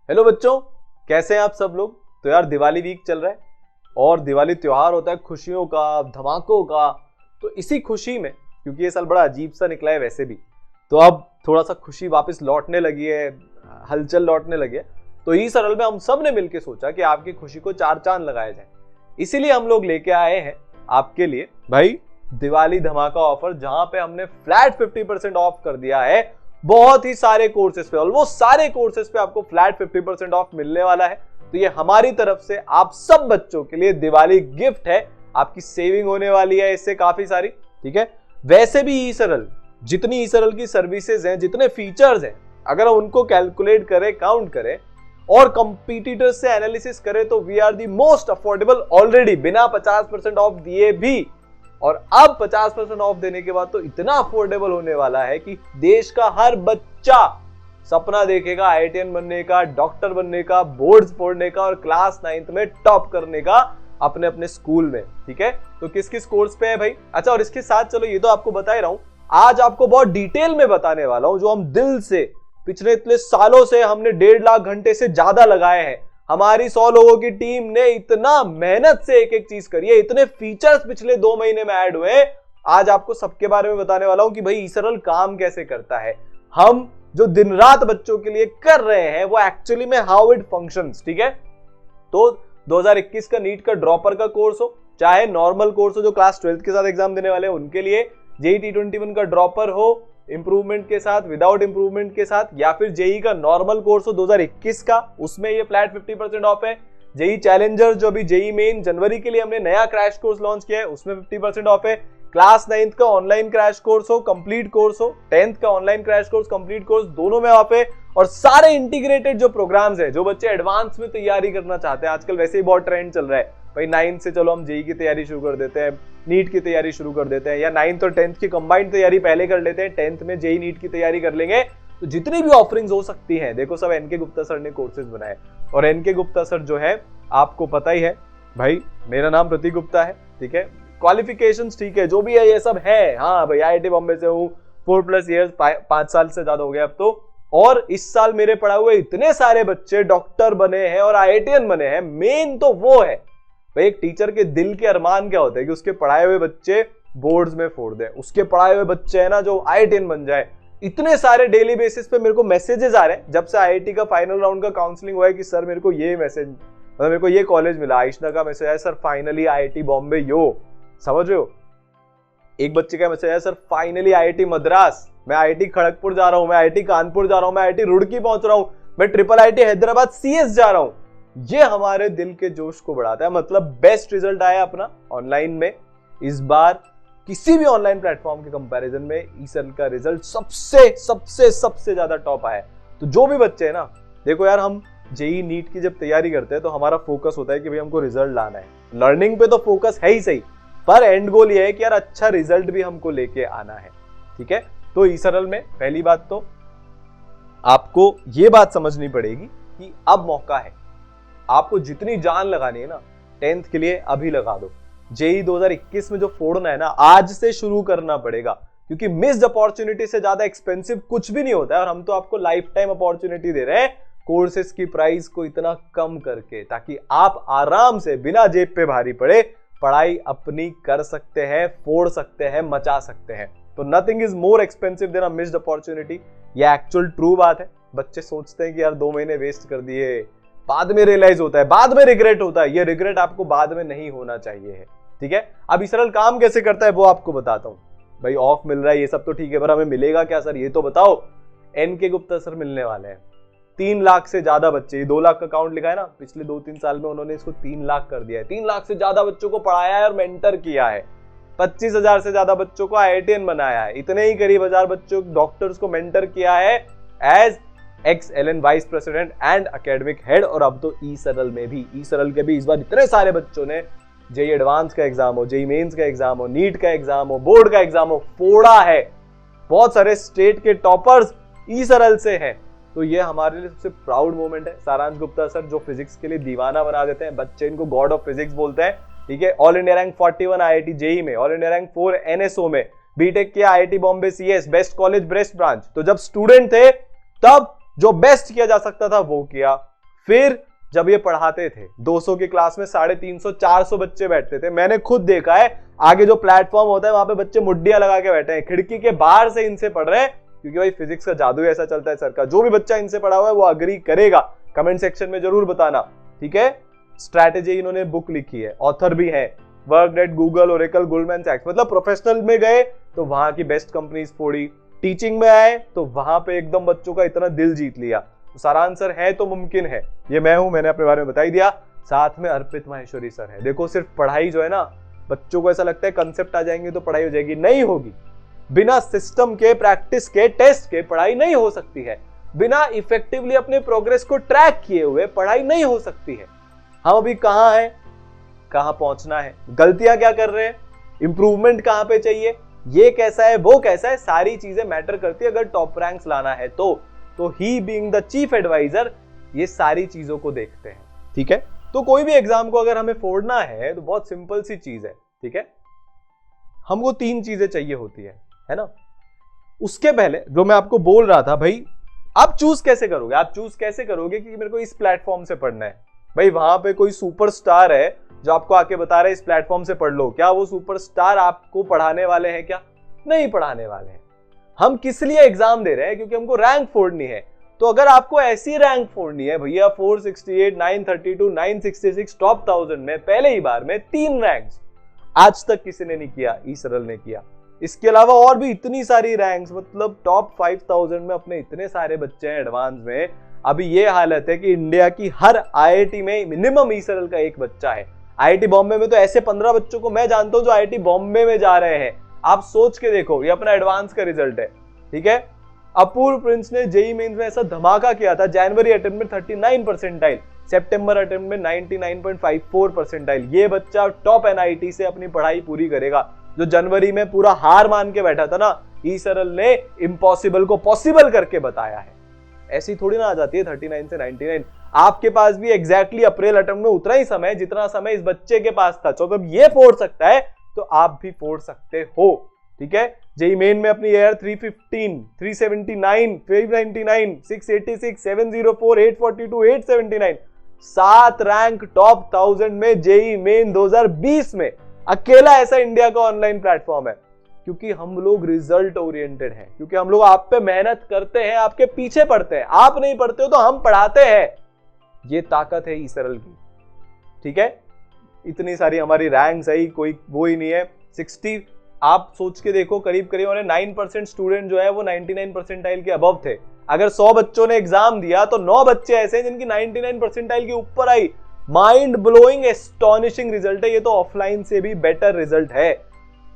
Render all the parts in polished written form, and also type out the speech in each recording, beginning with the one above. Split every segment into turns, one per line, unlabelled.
Hello बच्चों, कैसे हैं आप सब लोग। तो यार दिवाली वीक चल रहा है और दिवाली त्योहार होता है खुशियों का, धमाकों का। तो इसी खुशी में, क्योंकि ये साल बड़ा अजीब सा निकला है वैसे भी, तो अब थोड़ा सा खुशी वापस लौटने लगी है, हलचल लौटने लगी है। तो इस सरल में हम सब ने मिलकर सोचा कि आपकी खुशी को चार चांद लगाया जाए। इसीलिए हम लोग लेके आए हैं आपके लिए भाई दिवाली धमाका ऑफर, जहां पे हमने फ्लैट 50% ऑफ कर दिया है बहुत ही सारे कोर्सेज पे। ऑलमोस्ट सारे कोर्सेज पे आपको फ्लैट 50% ऑफ मिलने वाला है। तो ये हमारी तरफ से आप सब बच्चों के लिए दिवाली गिफ्ट है। आपकी सेविंग होने वाली है इससे काफी सारी, ठीक है। वैसे भी ई सरल, जितनी ई सरल की सर्विसेज हैं, जितने फीचर्स हैं, अगर उनको कैलकुलेट करें, काउंट करें और कंपटीटर्स से एनालिसिस करें तो we are the most affordable already, बिना 50% ऑफ दिए भी। और अब 50% ऑफ देने के बाद तो इतना अफोर्डेबल होने वाला है कि देश का हर बच्चा सपना देखेगा आईआईटीएन बनने का, डॉक्टर बनने का, बोर्ड्स पढ़ने का और क्लास 9th में टॉप करने का अपने अपने स्कूल में, ठीक है। तो किस किस कोर्स पे है भाई। अच्छा, और इसके साथ चलो ये तो आपको बता ही रहा हूं, आज आपको बहुत डिटेल में बताने वाला हूं जो हम दिल से पिछले इतने सालों से हमने 1.5 लाख घंटे से ज्यादा लगाए हैं। हमारी 100 लोगों की टीम ने इतना मेहनत से एक एक चीज करी है, इतने फीचर्स पिछले 2 महीने में ऐड हुए। आज आपको सबके बारे में बताने वाला हूं कि भाई ई सरल काम कैसे करता है। हम जो दिन रात बच्चों के लिए कर रहे हैं वो एक्चुअली में हाउ इट फंक्शंस, ठीक है। तो 2021 का नीट का ड्रॉपर का कोर्स हो, चाहे नॉर्मल कोर्स हो जो क्लास 12th के साथ एग्जाम देने वाले हैं उनके लिए, जेई T21 का ड्रॉपर हो इंप्रूवमेंट के साथ, विदाउट इंप्रूवमेंट के साथ, या फिर जेई का नॉर्मल कोर्स हो 2021 का, उसमें ये फ्लैट 50% ऑफ है। जेई चैलेंजर जो अभी जेई मेन जनवरी के लिए हमने नया क्रैश कोर्स लॉन्च किया है उसमें 50% ऑफ है। क्लास 9th का ऑनलाइन क्रैश कोर्स हो, कंप्लीट कोर्स हो, 10th का online crash course, complete course, दोनों में ऑफ है। और सारे इंटीग्रेटेड जो प्रोग्राम्स है, जो बच्चे एडवांस में तैयारी करना चाहते हैं, आजकल वैसे ही बहुत ट्रेंड चल रहा है भाई 9th से चलो हम जेई की तैयारी शुरू कर देते हैं, नीट की तैयारी शुरू कर देते हैं, या 9th और 10th की कंबाइंड तैयारी पहले कर लेते हैं, 10th में जेई नीट की तैयारी कर लेंगे। तो जितनी भी ऑफरिंग्स हो सकती हैं, देखो सब एनके गुप्ता सर ने कोर्सेज बनाए। और एनके गुप्ता सर जो है आपको पता ही है भाई, मेरा नाम प्रतीक गुप्ता है, ठीक है। क्वालिफिकेशंस ठीक है, जो भी है ये सब है। हाँ भाई, आईआईटी बॉम्बे से हूँ, 4+ ईयर्स, 5 साल से ज्यादा हो गया अब तो। और इस साल मेरे पढ़ा हुए इतने सारे बच्चे डॉक्टर बने हैं और आईआईटीएन बने हैं। मेन तो वो है भाई, एक टीचर के दिल के अरमान क्या होते हैं कि उसके पढ़ाए हुए बच्चे बोर्ड्स में फोड़ दे, उसके पढ़ाए हुए बच्चे है ना जो आईआईटीएन बन जाए। इतने सारे डेली बेसिस पे मेरे को मैसेजेस आ रहे हैं जब से आईआईटी का फाइनल राउंड का काउंसलिंग हुआ है कि सर मेरे को ये मैसेज, मतलब मेरे को ये कॉलेज मिला, आइशना का मैसेज है सर फाइनली आईआईटी बॉम्बे, यो समझ रहे हो। एक बच्चे का मैसेज है सर फाइनली आईआईटी मद्रास, मैं आईआईटी खड़गपुर जा रहा हूं, मैं आईआईटी कानपुर जा रहा हूं, मैं आईआईटी रुड़की पहुंच रहा हूं, मैं ट्रिपल आईआईटी हैदराबाद सीएस जा रहा हूं। ये हमारे दिल के जोश को बढ़ाता है। मतलब बेस्ट रिजल्ट आया अपना ऑनलाइन में इस बार, किसी भी ऑनलाइन प्लेटफॉर्म के कंपैरिजन में ई सरल का रिजल्ट सबसे सबसे सबसे ज्यादा टॉप आया है। तो जो भी बच्चे हैं ना, देखो यार हम जेई नीट की जब तैयारी करते हैं तो हमारा फोकस होता है कि भाई हमको रिजल्ट लाना है। लर्निंग पे तो फोकस है ही सही, पर एंड गोल ये है कि यार अच्छा रिजल्ट भी हमको लेके आना है, ठीक है। तो ई सरल में पहली बात तो आपको ये बात समझनी पड़ेगी कि अब मौका है, आपको जितनी जान लगानी है ना 10th के लिए अभी लगा दो। जेई 2021 में जो फोड़ना है ना आज से शुरू करना पड़ेगा, क्योंकि मिस्ड अपॉर्चुनिटी से ज्यादा एक्सपेंसिव कुछ भी नहीं होता है। और हम तो आपको लाइफ टाइम अपॉर्चुनिटी दे रहे हैं कोर्सेज की प्राइस को इतना कम करके, ताकि आप आराम से बिना जेब पे भारी पड़े पढ़ाई अपनी कर सकते हैं, फोड़ सकते हैं, मचा सकते हैं। तो nothing is more expensive than a missed opportunity. ये एक्चुअल ट्रू बात है। बच्चे सोचते हैं कि यार 2 महीने वेस्ट कर दिए, बाद में रियलाइज होता है, बाद में रिग्रेट होता है। ये रिग्रेट आपको बाद में नहीं होना चाहिए है, ठीक है। अब ई सरल काम कैसे करता है वो आपको बताता हूं। भाई ऑफ मिल रहा है ये सब तो ठीक है, पर हमें मिलेगा क्या सर ये तो बताओ। एनके गुप्ता सर मिलने वाले हैं 3 लाख से ज्यादा बच्चे, 2 लाख का काउंट लिखा है ना, पिछले 2-3 साल में उन्होंने इसको 3 लाख कर दिया है। 3 लाख से ज्यादा बच्चों को पढ़ाया है और मेंटर किया है। 25,000 से ज्यादा बच्चों को आईआईटीएन बनाया है। इतने ही करीब 1000 बच्चों डॉक्टर्स को मेंटर किया है एज XLN vice president and academic head. और अब तो ई सरल में भी, ई सरल के भी इस बार इतने सारे बच्चों ने जेई एडवांस का एग्जाम हो, जेई मेंस का एग्जाम हो, नीट का एग्जाम हो, बोर्ड का एग्जाम हो, फोड़ा है। बहुत सारे स्टेट के टॉपर्स ई सरल से हैं। तो ये हमारे लिए सबसे प्राउड मोमेंट है। सारांश गुप्ता सर जो फिजिक्स के लिए दीवाना बना देते हैं, बच्चे इनको गॉड ऑफ फिजिक्स बोलते हैं, ठीक है। All India rank 41 IIT JEE में, ऑल इंडिया रैंक 4 एनएसओ में, बीटेक किया IIT Bombay CS, best college best branch. तो जब स्टूडेंट थे तब जो बेस्ट किया जा सकता था वो किया, फिर जब ये पढ़ाते थे 200 की क्लास में 350 400 बच्चे बैठते थे। मैंने खुद देखा है आगे जो प्लेटफॉर्म होता है वहां पे बच्चे मुड्डियां लगा के बैठे हैं, खिड़की के बाहर से इनसे पढ़ रहे हैं, क्योंकि भाई फिजिक्स का जादू ऐसा चलता है सर का। जो भी बच्चा इनसे पढ़ा हुआ है वो अग्री करेगा, कमेंट सेक्शन में जरूर बताना, ठीक है। स्ट्रैटेजी इन्होंने बुक लिखी है, ऑथर भी है, work at Google, Oracle, Goldman सैक्स, मतलब प्रोफेशनल में गए तो वहां की बेस्ट कंपनीज फोड़ी, टीचिंग में आए तो वहां पे एकदम बच्चों का इतना दिल जीत लिया। तो सारा आंसर है तो मुमकिन है, ये मैं हूं, मैंने अपने बारे में बता ही दिया। साथ में अर्पित माहेश्वरी सर है। देखो सिर्फ पढ़ाई जो है ना, बच्चों को ऐसा लगता है कंसेप्ट आ जाएंगे तो पढ़ाई हो जाएगी, नहीं होगी। बिना सिस्टम के, प्रैक्टिस के, टेस्ट के पढ़ाई नहीं हो सकती है। बिना इफेक्टिवली अपने प्रोग्रेस को ट्रैक किए हुए पढ़ाई नहीं हो सकती है। हम अभी कहां हैं, कहां पहुंचना है, गलतियां क्या कर रहे हैं, इंप्रूवमेंट कहां पे चाहिए, ये कैसा है, वो कैसा है, सारी चीजें मैटर करती है अगर टॉप रैंक्स लाना है तो ही बीइंग द चीफ एडवाइजर ये सारी चीजों को देखते हैं, ठीक है। तो कोई भी एग्जाम को अगर हमें फोड़ना है तो बहुत सिंपल सी चीज है, ठीक है। हमको 3 चीजें चाहिए होती है ना। उसके पहले जो मैं आपको बोल रहा था, भाई आप चूज कैसे करोगे, आप चूज कैसे करोगे कि मेरे को इस प्लेटफॉर्म से पढ़ना है। भाई वहां पे कोई सुपरस्टार है जो आपको आके बता रहे हैं इस प्लेटफॉर्म से पढ़ लो, क्या वो सुपरस्टार आपको पढ़ाने वाले हैं, क्या नहीं पढ़ाने वाले हैं। हम किस लिए एग्जाम दे रहे हैं, क्योंकि हमको रैंक फोड़नी है। तो अगर आपको ऐसी रैंक फोड़नी है भैया 468, 932, 966 टॉप 1000 में पहले ही बार में 3 रैंक्स, आज तक किसी ने नहीं किया, ई सरल ने किया। इसके अलावा और भी इतनी सारी रैंक्स, मतलब टॉप 5000 में अपने इतने सारे बच्चे हैं एडवांस में। अभी ये हालत है कि इंडिया की हर आईआईटी में मिनिमम ई सरल का एक बच्चा है। आईआईटी बॉम्बे में तो ऐसे 15 बच्चों को मैं जानता हूं जो आईआईटी बॉम्बे में जा रहे हैं। आप सोच के देखो, ये अपना एडवांस का रिजल्ट है, ठीक है। अपूर्व प्रिंस ने जेई मेंस में ऐसा धमाका किया था, जनवरी अटेम्प्ट में 39 परसेंटाइल, सितंबर अटेम्प्ट में 99.54 परसेंटाइल। ये बच्चा टॉप एनआईटी से अपनी पढ़ाई पूरी करेगा। जो जनवरी में पूरा हार मान के बैठा था ना, ई सरल ने इम्पॉसिबल को पॉसिबल करके बताया है। ऐसी थोड़ी ना आ जाती है 39 से 99। आपके पास भी एग्जैक्टली अप्रैल अटेम्प्ट में उतना ही समय जितना समय इस बच्चे के पास था। तो जब ये फोड़ सकता है तो आप भी फोड़ सकते हो, ठीक है। जेई मेन में अपनी एयर 315, 379, 599, 686, 704, 842, 879, 7 रैंक टॉप 1000 में जेई मेन 2020 में अकेला ऐसा इंडिया का ऑनलाइन प्लेटफॉर्म है। क्योंकि हम लोग रिजल्ट ओरिएंटेड हैं, क्योंकि हम लोग आप पे मेहनत करते हैं, आपके पीछे पढ़ते हैं। आप नहीं पढ़ते हो तो हम पढ़ाते हैं। ये ताकत है ई सरल की, ठीक है। इतनी सारी हमारी रैंक्स है, कोई वो ही नहीं है। 60 आप सोच के देखो, करीब करीब 9% स्टूडेंट जो है वो 99 परसेंटाइल के अबव थे। अगर 100 बच्चों ने एग्जाम दिया तो 9 बच्चे ऐसे हैं जिनकी 99 परसेंटाइल के ऊपर आई। माइंड ब्लोइंग एस्टॉनिशिंग रिजल्ट है। ये तो ऑफलाइन से भी बेटर रिजल्ट है।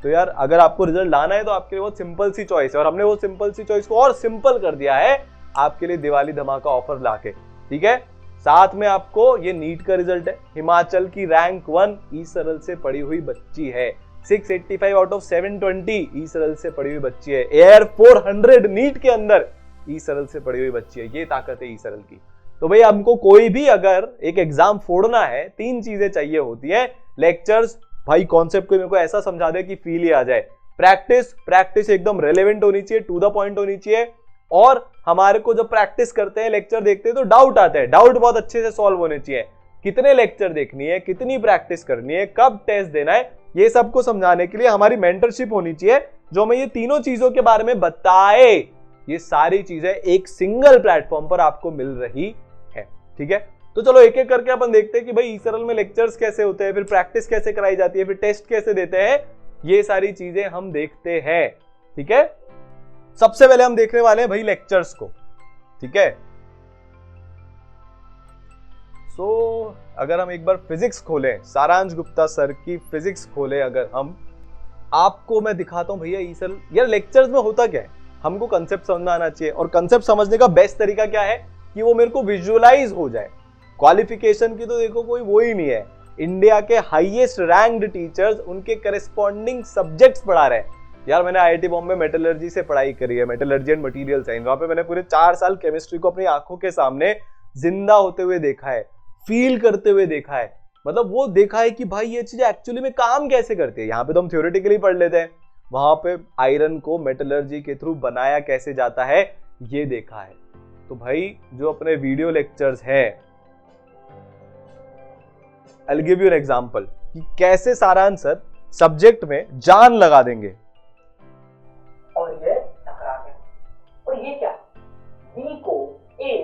तो यार अगर आपको रिजल्ट लाना है तो आपके लिए बहुत सिंपल सी चॉइस है, और हमने वो सिंपल सी चॉइस को और सिंपल कर दिया है आपके लिए दिवाली धमाका ऑफर लाके, ठीक है। साथ में आपको ये नीट का रिजल्ट है। हिमाचल की रैंक 1 ई सरल से पढ़ी हुई बच्ची है। 685 आउट ऑफ 720 ई सरल से पढ़ी हुई बच्ची है। एयर 400 नीट के अंदर ई सरल से पढ़ी हुई बच्ची है। ये ताकत है ई सरल की। तो भाई हमको कोई भी अगर एक एग्जाम फोड़ना है, 3 चीजें चाहिए होती है। लेक्चर्स, भाई कॉन्सेप्ट को मेरे को ऐसा समझा दे कि फील ही आ जाए। प्रैक्टिस एकदम रेलेवेंट होनी चाहिए, टू द पॉइंट होनी चाहिए। और हमारे को जब प्रैक्टिस करते हैं, लेक्चर देखते हैं तो डाउट आते हैं, डाउट बहुत अच्छे से सॉल्व होने चाहिए। कितने लेक्चर देखनी है, कितनी प्रैक्टिस करनी है, कब टेस्ट देना है, ये सबको समझाने के लिए हमारी मेंटरशिप होनी चाहिए जो हमें ये तीनों चीजों के बारे में बताए। ये सारी चीजें एक सिंगल प्लेटफॉर्म पर आपको मिल रही है, ठीक है। तो चलो एक एक करके अपन देखते हैं कि भाई ई सरल में लेक्चर्स कैसे होते हैं, फिर प्रैक्टिस कैसे कराई जाती है, फिर टेस्ट कैसे देते हैं। ये सारी चीजें हम देखते हैं, ठीक है। सबसे पहले हम देखने वाले हैं भाई लेक्चर्स को, ठीक है। सो अगर हम एक बार फिजिक्स खोलें, सारांश गुप्ता सर की फिजिक्स खोलें अगर हम, आपको मैं दिखाता हूं भैया ई सरल। यार लेक्चर्स में होता क्या है, हमको कंसेप्ट समझना आना चाहिए, और कंसेप्ट समझने का बेस्ट तरीका क्या है कि वो मेरे को विजुअलाइज हो जाए। क्वालिफिकेशन की तो देखो कोई वो ही नहीं है। इंडिया के हाईएस्ट रैंक्ड टीचर्स उनके करस्पॉन्डिंग सब्जेक्ट्स पढ़ा रहे हैं। यार मैंने आईआईटी बॉम्बे मेटलर्जी से पढ़ाई करी है, मेटलर्जी एंड मटेरियल साइंस। वहां पे मैंने पूरे 4 साल केमिस्ट्री को अपनी आंखों के सामने जिंदा होते हुए देखा है, फील करते हुए देखा है। मतलब वो देखा है कि भाई ये चीजें एक्चुअली में काम कैसे करती है। यहाँ पे तो हम थ्योरेटिकली पढ़ लेते हैं, वहां पे आयरन को मेटलर्जी के थ्रू बनाया कैसे जाता है ये देखा है। तो भाई जो अपने वीडियो लेक्चर्स है I will give you an example कि कैसे सारांश सर सब्जेक्ट में जान लगा देंगे।
और ये टकरा गया, और ये क्या, बी को ए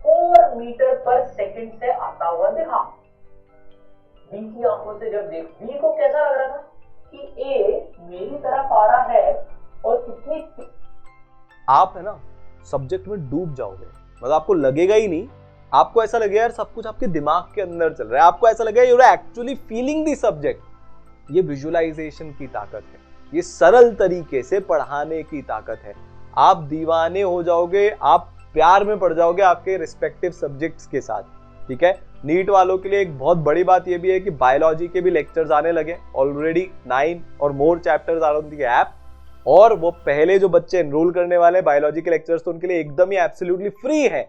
4 मीटर पर सेकंड से आता हुआ देखा। बी की आंखों से जब देख, बी को कैसा लग रहा था कि ए मेरी तरफ आ रहा है और कितनी,
आप है ना सब्जेक्ट में डूब जाओगे, मतलब आपको लगेगा ही नहीं, आपको ऐसा लगेगा यार सब कुछ आपके दिमाग के अंदर चल रहा है, आपको ऐसा लगेगा you are actually feeling the subject. ये विजुअलाइजेशन की ताकत है, ये सरल तरीके से पढ़ाने की ताकत है। आप दीवाने हो जाओगे, आप प्यार में पड़ जाओगे आपके रिस्पेक्टिव सब्जेक्ट्स के साथ, ठीक है। नीट वालों के लिए एक बहुत बड़ी बात ये भी है कि बायोलॉजी के भी लेक्चर्स आने लगे, ऑलरेडी 9 और more chapters are on the app, और वो पहले जो बच्चे एनरोल करने वाले हैं बायोलॉजी के लेक्चर्स तो उनके लिए एकदम ही एब्सोल्युटली फ्री है।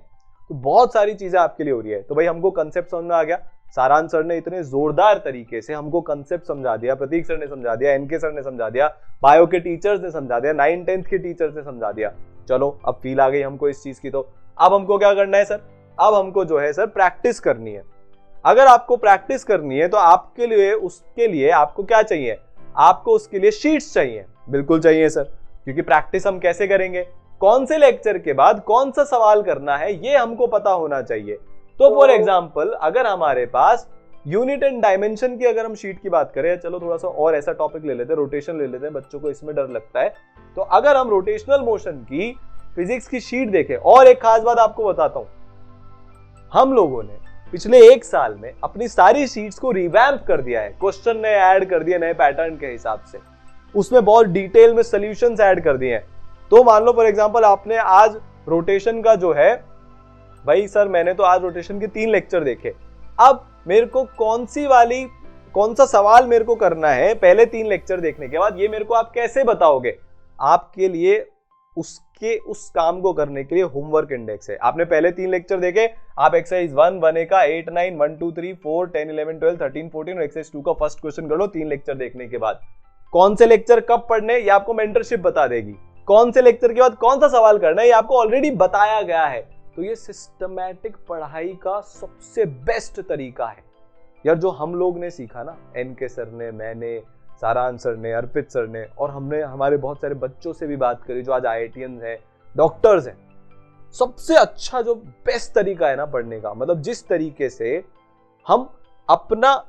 तो बहुत सारी चीजें आपके लिए हो रही है। तो भाई हमको कंसेप्ट समझ में आ गया, सारांश सर ने इतने जोरदार तरीके से हमको कंसेप्ट समझा दिया, प्रतीक सर ने समझा दिया, एनके सर ने समझा दिया, बायो के टीचर्स ने समझा दिया, 9 10th के टीचर्स ने समझा दिया। चलो अब फील आ गई हमको इस चीज की। तो अब हमको क्या करना है सर, अब हमको जो है सर प्रैक्टिस करनी है। अगर आपको प्रैक्टिस करनी है तो आपके लिए, उसके लिए आपको क्या चाहिए, आपको उसके लिए शीट्स चाहिए। बिल्कुल चाहिए सर, क्योंकि प्रैक्टिस हम कैसे करेंगे, कौन से लेक्चर के बाद कौन सा सवाल करना है ये हमको पता होना चाहिए। तो फॉर एग्जांपल अगर हमारे पास यूनिट एंड डायमेंशन की अगर हम शीट की बात करें, चलो थोड़ा सा और ऐसा टॉपिक ले लेते हैं, रोटेशन ले लेते हैं, बच्चों को इसमें डर लगता है। तो अगर हम रोटेशनल मोशन की फिजिक्स की शीट देखें, और एक खास बात आपको बताता हूं, हम लोगों ने पिछले 1 साल में अपनी सारी शीट्स को रिवैम्प कर दिया है, क्वेश्चन ने ऐड कर दिए नए पैटर्न के हिसाब से, उसमें बहुत डिटेल में सॉल्यूशंस ऐड कर दिए हैं। तो मान लो फॉर एग्जांपल आपने आज रोटेशन का जो है, भाई सर मैंने तो आज रोटेशन के 3 लेक्चर देखे, अब मेरे को कौन सा सवाल मेरे को करना है पहले 3 लेक्चर देखने के बाद, ये मेरे को आप कैसे बताओगे। आपके लिए उस काम को करने के लिए होमवर्क इंडेक्स है। आपने पहले 3 लेक्चर देखे, आप एक्सरसाइज 1 1 का 8 9 1 2 3 4 10 11 12 13 14 और एक्सरसाइज 2 का फर्स्ट क्वेश्चन कर लो 3 लेक्चर देखने के बाद। कौन से लेक्चर कब पढ़ने ये आपको मेंटरशिप बता देगी, कौन से लेक्चर के बाद कौन सा सवाल करना है ये आपको ऑलरेडी बताया गया है। तो ये सिस्टमैटिक पढ़ाई का सबसे बेस्ट तरीका है यार, जो हम लोग ने सीखा ना, एनके सर ने, मैंने, सारांश सर ने, अर्पित सर ने, और हमने हमारे बहुत सारे बच्चों से भी बात करी जो आज IITians हैं, डॉक्टर्स हैं। सबसे अच्छा जो बेस्ट तरीका है ना पढ़ने का, मतलब जिस तरीके से हम अपना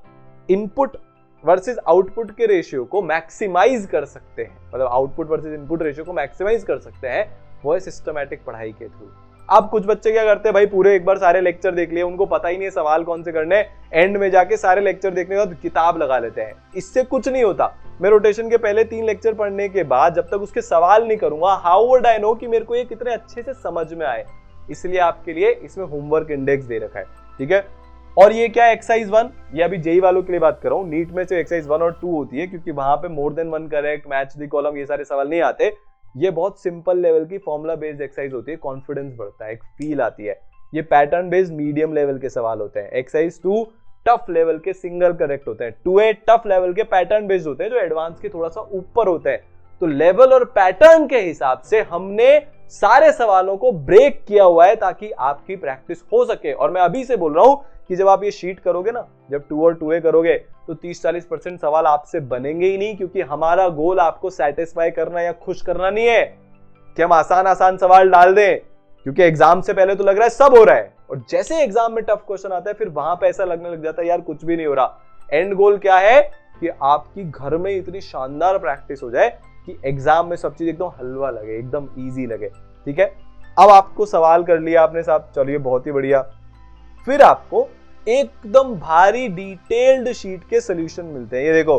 इनपुट वर्सेस आउटपुट के रेशियो को मैक्सिमाइज कर सकते हैं, मतलब आउटपुट वर्सेस इनपुट रेशियो को मैक्सिमाइज कर सकते हैं, वो है सिस्टमैटिक पढ़ाई के थ्रू। अब कुछ बच्चे क्या करते हैं भाई, पूरे एक बार सारे लेक्चर देख लिए, उनको पता ही नहीं है सवाल कौन से करने, एंड में जाके सारे लेक्चर देखने के बाद किताब लगा लेते हैं। इससे कुछ नहीं होता। मैं रोटेशन के पहले 3 लेक्चर पढ़ने के बाद जब तक उसके सवाल नहीं करूंगा, हाउ वुड आई नो कि मेरे को ये कितने अच्छे से समझ में आए। इसलिए आपके लिए इसमें होमवर्क इंडेक्स दे रखा है, ठीक है। और ये क्या है, एक्सरसाइज 1, ये अभी जेई वालों के लिए बात कर रहा हूँ। नीट में से एक्सरसाइज 1 और 2 होती है, क्योंकि वहां पे more than 1 correct, match the column, ये सारे सवाल नहीं आते। ये बहुत सिंपल लेवल की फॉर्मूला बेस्ड एक्सरसाइज होती है, कॉन्फिडेंस बढ़ता है, एक फील आती है। ये पैटर्न बेस्ड मीडियम लेवल के सवाल होते हैं। एक्सरसाइज 2 टफ लेवल के सिंगल करेक्ट होते हैं। 2A टफ लेवल के पैटर्न बेस्ड होते हैं, जो एडवांस के थोड़ा सा ऊपर होते हैं। तो लेवल और पैटर्न के हिसाब से हमने सारे सवालों को ब्रेक किया हुआ है ताकि आपकी प्रैक्टिस हो सके। और मैं अभी से बोल रहा हूं कि जब आप ये शीट करोगे ना, जब 2 और 2A करोगे तो 30-40% सवाल आपसे बनेंगे ही नहीं, क्योंकि हमारा गोल आपको सेटिस्फाई करना या खुश करना नहीं है कि हम आसान सवाल डाल दें, क्योंकि एग्जाम से पहले तो लग रहा है सब हो रहा है, और जैसे एग्जाम में टफ क्वेश्चन आता है फिर वहां पे ऐसा लगने लग जाता है यार कुछ भी नहीं हो रहा। एंड गोल क्या है कि आपकी घर में इतनी शानदार प्रैक्टिस हो जाए कि एग्जाम में सब चीज एकदम हलवा लगे, एकदम ईजी लगे, ठीक है। अब आपको सवाल कर लिया आपने साहब, चलिए बहुत ही बढ़िया। फिर आपको एकदम भारी डिटेल्ड शीट के सॉल्यूशन मिलते हैं। ये देखो,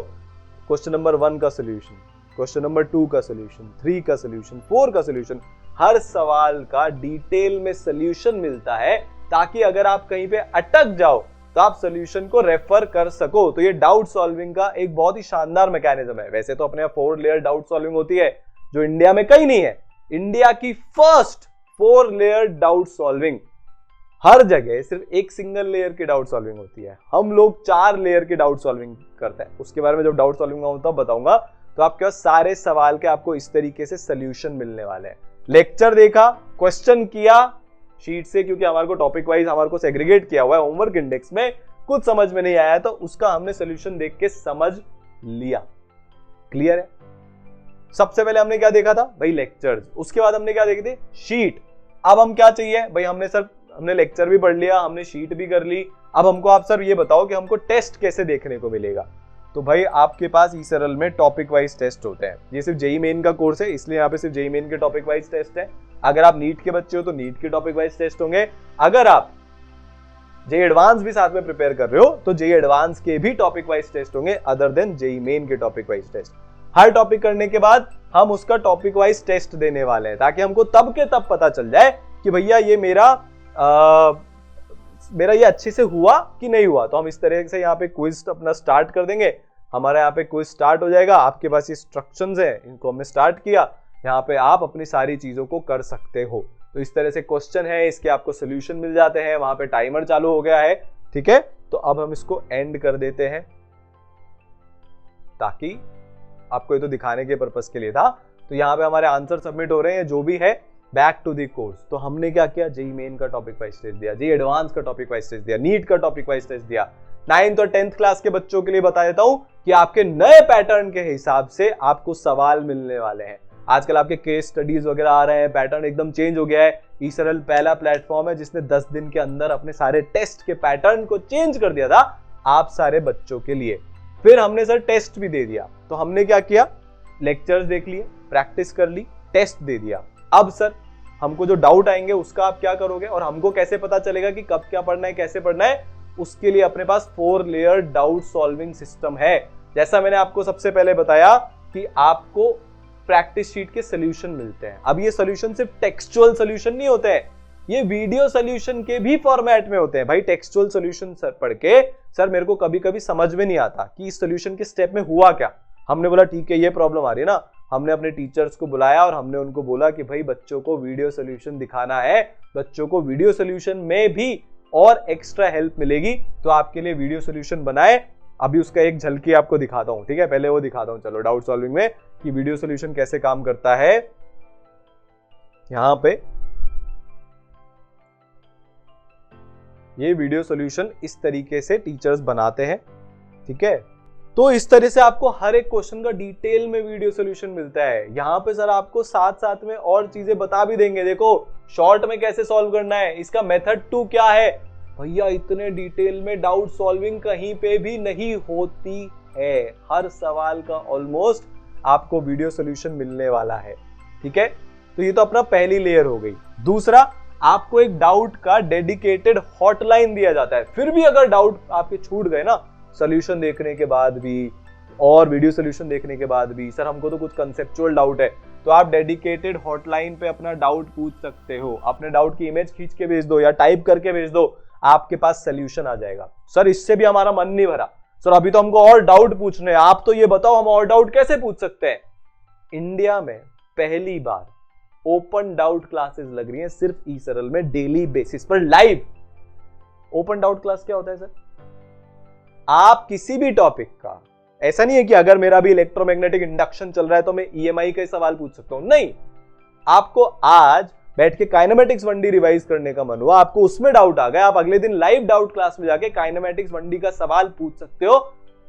क्वेश्चन नंबर 1 का सॉल्यूशन, क्वेश्चन नंबर 2 का सॉल्यूशन, 3 का सॉल्यूशन, 4 का सॉल्यूशन, हर सवाल का डिटेल में सॉल्यूशन मिलता है, ताकि अगर आप कहीं पे अटक जाओ तो आप सॉल्यूशन को रेफर कर सको। तो ये डाउट सॉल्विंग का एक बहुत ही शानदार मैकेनिज्म है। वैसे तो अपने यहाँ 4 लेयर डाउट सॉल्विंग होती है, जो इंडिया में कहीं नहीं है। इंडिया की फर्स्ट 4 लेयर डाउट सॉल्विंग, हर जगह सिर्फ एक सिंगल लेयर की डाउट सॉल्विंग होती है। हम लोग 4 लेयर की डाउट सॉल्विंग करते हैं। उसके बारे में जब डाउट सॉल्विंग होता है बताऊंगा। तो आपके पास सारे सवाल के आपको इस तरीके से सॉल्यूशन मिलने वाले हैं। लेक्चर देखा, क्वेश्चन किया शीट से, क्योंकि हमारे को टॉपिक वाइज हमारे को सेग्रीगेट किया हुआ है होमवर्क इंडेक्स में, कुछ समझ में नहीं आया तो उसका हमने सोल्यूशन देख के समझ लिया। क्लियर है? सबसे पहले हमने क्या देखा था भाई, लेक्चर्स। उसके बाद हमने क्या देखे थे, शीट। अब हम क्या चाहिए भाई, हमने लेक्चर भी पढ़ लिया, हमने शीट भी कर ली। अब हमको आप सर ये बताओ कि हमको टेस्ट कैसे देखने को मिलेगा। तो भाई आपके पास ई सरल में टॉपिक वाइज टेस्ट होते हैं। ये सिर्फ जेई मेन का कोर्स है, इसलिए यहाँ पे सिर्फ जेई मेन के टॉपिक वाइज टेस्ट है। अगर आप नीट के बच्चे हो तो नीट के टॉपिक वाइज टेस्ट होंगे। अगर आप जेई एडवांस भी साथ में प्रिपेयर कर रहे हो तो जेई एडवांस के भी टॉपिक वाइज टेस्ट होंगे, अदर देन जेई मेन के टॉपिक वाइज टेस्ट। हर टॉपिक करने के बाद हम उसका टॉपिक वाइज टेस्ट देने वाले हैं, ताकि हमको तब के तब पता चल जाए कि भैया ये मेरा ये अच्छे से हुआ कि नहीं हुआ। तो हम इस तरह से यहाँ पे क्विज अपना स्टार्ट कर देंगे। हमारा यहाँ पे क्विज स्टार्ट हो जाएगा। आपके पास इंस्ट्रक्शंस है, इनको हमने स्टार्ट किया। यहाँ पे आप अपनी सारी चीजों को कर सकते हो। तो इस तरह से क्वेश्चन है, इसके आपको सोल्यूशन मिल जाते हैं। वहां पे टाइमर चालू हो गया है, ठीक है। तो अब हम इसको एंड कर देते हैं, ताकि आपको ये तो दिखाने के पर्पस के लिए था। तो यहाँ पे हमारे आंसर सबमिट हो रहे हैं, जो भी है बैक टू द कोर्स। तो हमने क्या किया, जेई मेन का टॉपिक वाइज टेस्ट दिया, जेई एडवांस का टॉपिक वाइज टेस्ट दिया, नीट का टॉपिक वाइज टेस्ट दिया। 9th और 10th क्लास के बच्चों के लिए बता देता हूं कि आपके नए पैटर्न के हिसाब से आपको सवाल मिलने वाले हैं। आजकल आपके केस स्टडीज वगैरह आ रहे हैं, पैटर्न एकदम चेंज हो गया है। ई सरल पहला प्लेटफॉर्म है जिसने 10 दिन के अंदर अपने सारे टेस्ट के पैटर्न को चेंज कर दिया था आप सारे बच्चों के लिए। फिर हमने सर टेस्ट भी दे दिया। तो हमने क्या किया, लेक्चर्स देख लिए, प्रैक्टिस कर ली, टेस्ट दे दिया। अब सर हमको जो डाउट आएंगे उसका आप क्या करोगे, और हमको कैसे पता चलेगा कि कब क्या पढ़ना है, कैसे पढ़ना है। उसके लिए अपने पास 4 लेयर डाउट सॉल्विंग सिस्टम है। जैसा मैंने आपको सबसे पहले बताया कि आपको प्रैक्टिस शीट के सॉल्यूशन मिलते हैं। अब ये सॉल्यूशन सिर्फ टेक्सचुअल सॉल्यूशन नहीं होते हैं, ये वीडियो सॉल्यूशन के भी फॉर्मेट में होते हैं। भाई टेक्सचुअल सॉल्यूशन सर पढ़ के सर मेरे को कभी कभी समझ में नहीं आता कि इस सॉल्यूशन के स्टेप में हुआ क्या। हमने बोला ठीक है ये प्रॉब्लम आ रही है ना, हमने अपने टीचर्स को बुलाया और हमने उनको बोला कि भाई बच्चों को वीडियो सॉल्यूशन दिखाना है, बच्चों को वीडियो सॉल्यूशन में भी और एक्स्ट्रा हेल्प मिलेगी, तो आपके लिए वीडियो सॉल्यूशन बनाए। अभी उसका एक झलकी आपको दिखाता हूं, ठीक है। पहले वो दिखाता हूं चलो डाउट सॉल्विंग में कि वीडियो सॉल्यूशन कैसे काम करता है। यहां पे ये वीडियो सॉल्यूशन इस तरीके से टीचर्स बनाते हैं, ठीक है। तो इस तरह से आपको हर एक क्वेश्चन का डिटेल में वीडियो सॉल्यूशन मिलता है। यहाँ पे सर आपको साथ साथ में और चीजें बता भी देंगे। देखो शॉर्ट में कैसे सॉल्व करना है, इसका मेथड 2 क्या है। भैया इतने डिटेल में डाउट सॉल्विंग कहीं पे भी नहीं होती है। हर सवाल का ऑलमोस्ट आपको वीडियो सॉल्यूशन मिलने वाला है, ठीक है। तो ये तो अपना पहली लेयर हो गई। दूसरा, आपको एक डाउट का डेडिकेटेड हॉटलाइन दिया जाता है। फिर भी अगर डाउट आपके छूट गए ना, सॉल्यूशन देखने के बाद भी और वीडियो सॉल्यूशन देखने के बाद भी, सर हमको तो कुछ कंसेप्चुअल डाउट है, तो आप डेडिकेटेड हॉटलाइन पे अपना डाउट पूछ सकते हो। अपने डाउट की इमेज खींच के भेज दो या टाइप करके भेज दो, आपके पास सॉल्यूशन आ जाएगा। सर इससे भी हमारा मन नहीं भरा, सर अभी तो हमको और डाउट पूछने हैं, आप तो ये बताओ हम और डाउट कैसे पूछ सकते हैं। इंडिया में पहली बार ओपन डाउट क्लासेस लग रही हैं सिर्फ ई सरल में, डेली बेसिस पर लाइव। ओपन डाउट क्लास क्या होता है सर, आप किसी भी टॉपिक का, ऐसा नहीं है कि अगर मेरा भी इलेक्ट्रोमैग्नेटिक इंडक्शन चल रहा है तो मैं ईएमआई का सवाल पूछ सकता हूं, नहीं। आपको आज बैठ के काइनेमेटिक्स 1D रिवाइज करने का मन हुआ, आपको उसमें डाउट आ गया, आप अगले दिन लाइव डाउट क्लास में जाके काइनेमेटिक्स 1D का सवाल पूछ सकते हो।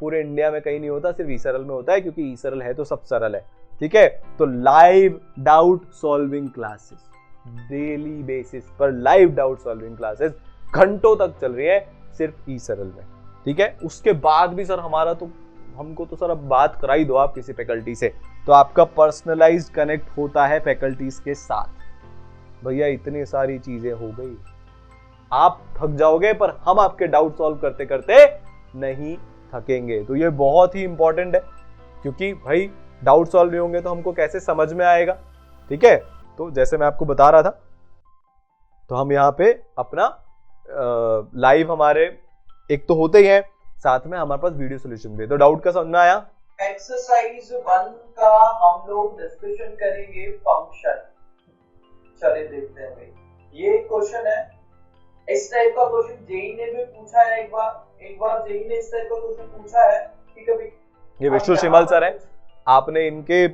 पूरे इंडिया में कहीं नहीं होता, सिर्फ ई सरल में होता है, क्योंकि ई सरल है तो सब सरल है, ठीक है। तो live doubt solving classes daily basis पर, लाइव डाउट सॉल्विंग क्लासेस घंटों तक चल रही है सिर्फ ई सरल में, ठीक है। उसके बाद भी सर हमारा तो, हमको तो सर अब बात करा ही दो आप किसी फैकल्टी से, तो आपका पर्सनलाइज्ड कनेक्ट होता है फैकल्टीज के साथ। भैया इतनी सारी चीजें हो गई, आप थक जाओगे पर हम आपके डाउट सॉल्व करते करते नहीं थकेंगे। तो ये बहुत ही इंपॉर्टेंट है, क्योंकि भाई डाउट सॉल्व नहीं होंगे तो हमको कैसे समझ में आएगा, ठीक है। तो जैसे मैं आपको बता रहा था, तो हम यहाँ पे अपना लाइव हमारे एक तो होते ही है, साथ में हमारे पास वीडियो सॉल्यूशन भी। तो डाउट का समझ में आया।
एक्सरसाइज 1 का हम लोग डिस्कशन करेंगे फंक्शन। चलिए देखते हैं भाई, ये क्वेश्चन है, इस टाइप का क्वेश्चन जेई ने भी पूछा है एक बार जेई ने इस टाइप का क्वेश्चन पूछा है कि कभी। ये
विष्णु शिमल सर है, आपने इनके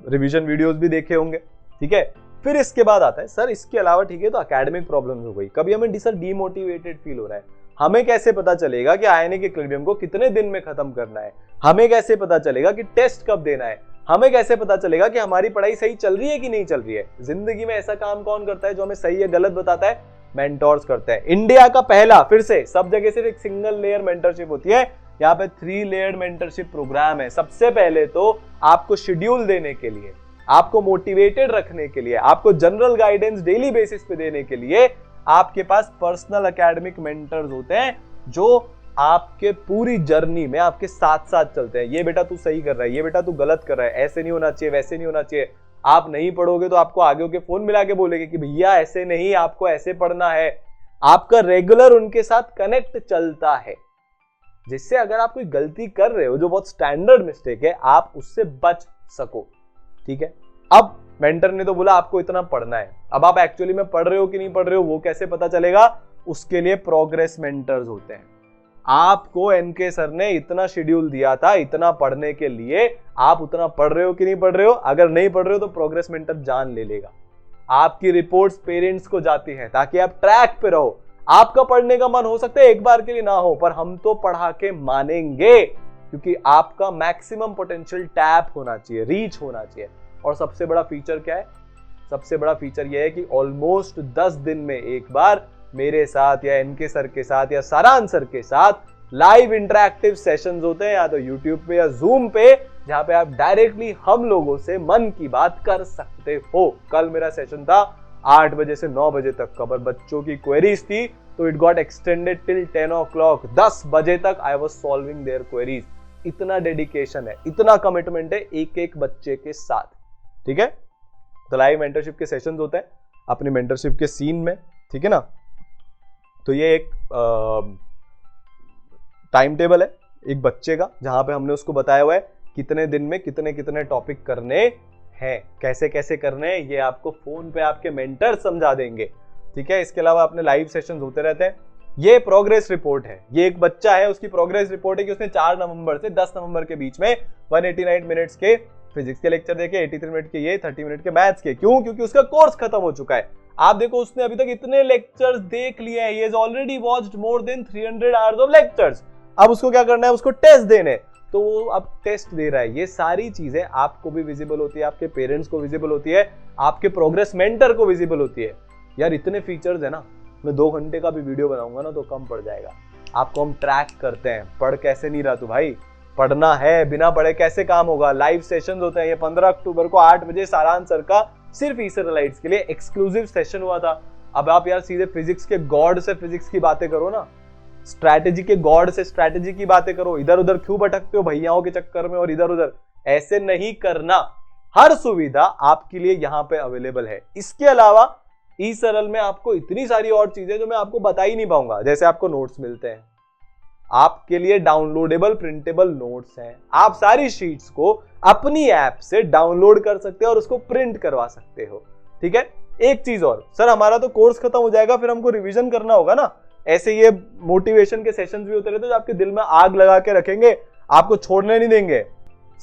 रिवीजन वीडियोस भी देखे होंगे, ठीक है। फिर इसके बाद आता है सर इसके अलावा, ठीक है, तो एकेडमिक प्रॉब्लम्स हो गई, कभी हमें सर डीमोटिवेटेड फील हो रहा है, हमें कैसे पता चलेगा कि आयनिक इक्विलिब्रियम को कितने दिन में खत्म करना है, हमें कैसे पता चलेगा कि टेस्ट कब देना है, हमें कैसे पता चलेगा कि हमारी पढ़ाई सही चल रही है कि नहीं चल रही है। जिंदगी में ऐसा काम कौन करता है जो हमें सही या गलत बताता है? मेंटोर्स करते हैं। इंडिया का पहला, फिर से सब जगह सिर्फ एक सिंगल लेयर मेंटरशिप होती है, यहाँ पे 3 लेयर्ड मेंटरशिप प्रोग्राम है। सबसे पहले तो आपको शेड्यूल देने के लिए, आपको मोटिवेटेड रखने के लिए, आपको जनरल गाइडेंस डेली बेसिस पे देने के लिए आपके पास पर्सनल एकेडमिक मेंटर्स होते हैं जो आपके पूरी जर्नी में आपके साथ साथ चलते हैं। ये बेटा तू सही कर रहा है, ये बेटा तू गलत कर रहा है, ऐसे नहीं होना चाहिए, वैसे नहीं होना चाहिए। आप नहीं पढ़ोगे तो आपको आगे के फोन मिला के बोलेंगे कि भैया ऐसे नहीं, आपको ऐसे पढ़ना है। आपका रेगुलर उनके साथ कनेक्ट चलता है, जिससे अगर आप कोई गलती कर रहे हो जो बहुत स्टैंडर्ड मिस्टेक है, आप उससे बच सको। ठीक है, अब मेंटर ने तो बोला आपको इतना पढ़ना है, अब आप एक्चुअली में पढ़ रहे हो कि नहीं पढ़ रहे हो वो कैसे पता चलेगा? उसके लिए प्रोग्रेस मेंटर्स होते हैं। आपको एनके सर ने इतना शेड्यूल दिया था इतना पढ़ने के लिए, आप उतना पढ़ रहे हो कि नहीं पढ़ रहे हो? अगर नहीं पढ़ रहे हो तो प्रोग्रेस मेंटर जान ले लेगा। आपकी रिपोर्ट्स पेरेंट्स को जाती हैं ताकि आप ट्रैक पे रहो। आपका पढ़ने का मन हो सकता है एक बार के लिए ना हो, पर हम तो पढ़ा के मानेंगे, क्योंकि आपका मैक्सिमम पोटेंशियल टैप होना चाहिए, रीच होना चाहिए। और सबसे बड़ा फीचर क्या है? सबसे बड़ा फीचर यह है कि ऑलमोस्ट 10 दिन में एक बार मेरे साथ या एनके सर के साथ या सारांश सर के साथ लाइव इंटरैक्टिव सेशंस होते हैं, या तो यूट्यूब पे या जूम पे, जहां पे आप डायरेक्टली हम लोगों से मन की बात कर सकते हो। कल मेरा सेशन था 8 बजे से 9 बजे तक का, पर बच्चों की क्वेरीज थी तो it got extended till 10 o'clock। 10 बजे तक I was solving there queries. इतना डेडिकेशन है, इतना कमिटमेंट है एक एक बच्चे के साथ। ठीक है, तो लाइव मेंटरशिप के सेशंस होते हैं अपनी मेंटरशिप के सीन में। ठीक है ना, तो ये एक टाइम टेबल है एक बच्चे का, जहां पे हमने उसको बताया हुआ है कितने दिन में कितने कितने टॉपिक करने हैं, कैसे कैसे करने हैं, ये आपको फोन पे आपके मेंटर समझा देंगे। ठीक है, इसके अलावा अपने लाइव सेशंस होते रहते हैं। ये प्रोग्रेस रिपोर्ट है, ये एक बच्चा है उसकी प्रोग्रेस रिपोर्ट है कि उसने 4 नवंबर से 10 नवंबर के बीच में 189 मिनट्स के फिजिक्स के लेक्चर देखे, 83 मिनट के ये, 30 मिनट के मैथ्स के। क्यों? क्योंकि उसका कोर्स खत्म हो चुका है। आप देखो उसने अभी तक इतने लेक्चर्स देख लिए हैं, he has already watched more than 300 hours of lectures। अब उसको क्या करना है? उसको टेस्ट देने, तो वो अब टेस्ट दे रहा है। ये सारी चीजें आपको भी विजिबल होती है, आपके पेरेंट्स को विजिबल होती है, आपके प्रोग्रेस मेंटर को विजिबल होती है। यार इतने फीचर्स है ना, मैं 2 घंटे का भी वीडियो बनाऊंगा ना तो कम पड़ जाएगा। आपको हम ट्रैक करते हैं, पढ़ कैसे नहीं रहा तू भाई, पढ़ना है, बिना पढ़े कैसे काम होगा। लाइव सेशन होते हैं। ये 15 अक्टूबर को 8 बजे सारांश सर का सिर्फ ईसराइट्स के लिए एक्सक्लूसिव सेशन हुआ था। अब आप यार सीधे फिजिक्स के गॉड से फिजिक्स की बातें करो ना, स्ट्रैटेजी के गॉड से स्ट्रैटेजी की बातें करो। इधर उधर क्यों भटकते हो भैयाओं के चक्कर में और इधर उधर? ऐसे नहीं करना। हर सुविधा आपके लिए यहाँ पे अवेलेबल है। इसके अलावा ई सरल में आपको इतनी सारी और चीजें जो मैं आपको बता ही नहीं पाऊंगा। जैसे आपको नोट्स मिलते हैं, आपके लिए डाउनलोडेबल प्रिंटेबल नोट्स हैं, आप सारी शीट्स को अपनी ऐप से डाउनलोड कर सकते हो और उसको प्रिंट करवा सकते हो। ठीक है, एक चीज और, सर हमारा तो कोर्स खत्म हो जाएगा फिर हमको रिवीजन करना होगा ना। ऐसे ये मोटिवेशन के सेशंस भी होते रहते हैं जो आपके दिल में आग लगा के रखेंगे, आपको छोड़ने नहीं देंगे।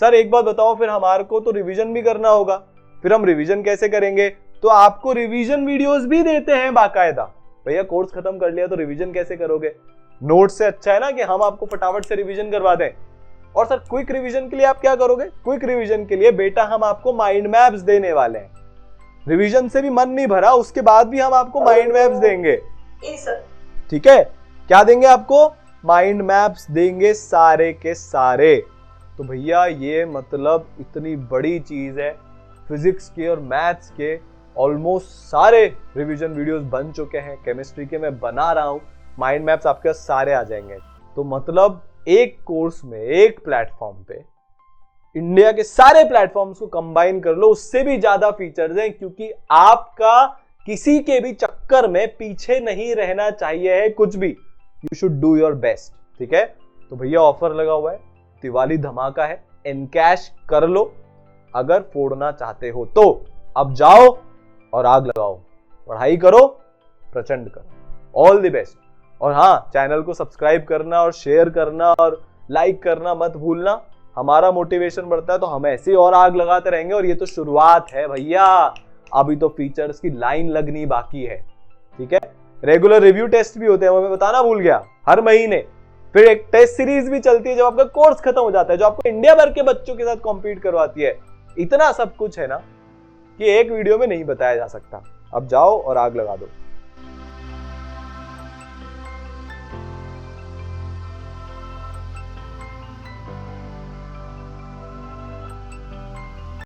सर एक बात बताओ, फिर हमारे को तो रिवीजन भी करना होगा, फिर हम रिवीजन कैसे करेंगे? तो आपको रिवीजन वीडियोस भी देते हैं बाकायदा। भैया कोर्स खत्म कर लिया तो रिवीजन कैसे करोगे? नोट से अच्छा है ना कि हम आपको फटाफट से रिवीजन करवा दें। और सर क्विक रिवीजन के लिए आप क्या करोगे? क्विक रिवीजन के लिए बेटा हम आपको माइंड मैप्स देने वाले हैं। रिवीजन से भी मन नहीं भरा, उसके बाद भी हम आपको माइंड मैप्स देंगे। ठीक है, क्या देंगे आपको? माइंड मैप्स देंगे सारे के सारे। तो भैया ये मतलब इतनी बड़ी चीज है। फिजिक्स के और मैथ्स के ऑलमोस्ट सारे रिवीजन वीडियोस बन चुके हैं, केमिस्ट्री के मैं बना रहा हूं, माइंड मैप्स आपके सारे आ जाएंगे। तो मतलब एक कोर्स में एक प्लेटफॉर्म पे इंडिया के सारे प्लेटफॉर्म्स को कंबाइन कर लो, उससे भी ज्यादा फीचर्स हैं, क्योंकि आपका किसी के भी चक्कर में पीछे नहीं रहना चाहिए है कुछ भी। You should do your best. ठीक है, तो भैया ऑफर लगा हुआ है, दिवाली धमाका है, एनकैश कर लो अगर फोड़ना चाहते हो तो। अब जाओ और आग लगाओ, पढ़ाई करो, प्रचंड करो। All the best. और हाँ, चैनल को सब्सक्राइब करना और शेयर करना और लाइक करना मत भूलना। हमारा मोटिवेशन बढ़ता है तो हम ऐसे और आग लगाते रहेंगे। और ये तो शुरुआत है भैया, अभी तो फीचर्स की लाइन लगनी बाकी है। ठीक है, रेगुलर रिव्यू टेस्ट भी होते हैं, वो मैं बताना भूल गया। हर महीने, फिर एक टेस्ट सीरीज भी चलती है जब आपका कोर्स खत्म हो जाता है, जो आपको इंडिया भर के बच्चों के साथ कॉम्पीट करवाती है। इतना सब कुछ है ना कि एक वीडियो में नहीं बताया जा सकता। अब जाओ और आग लगा दो।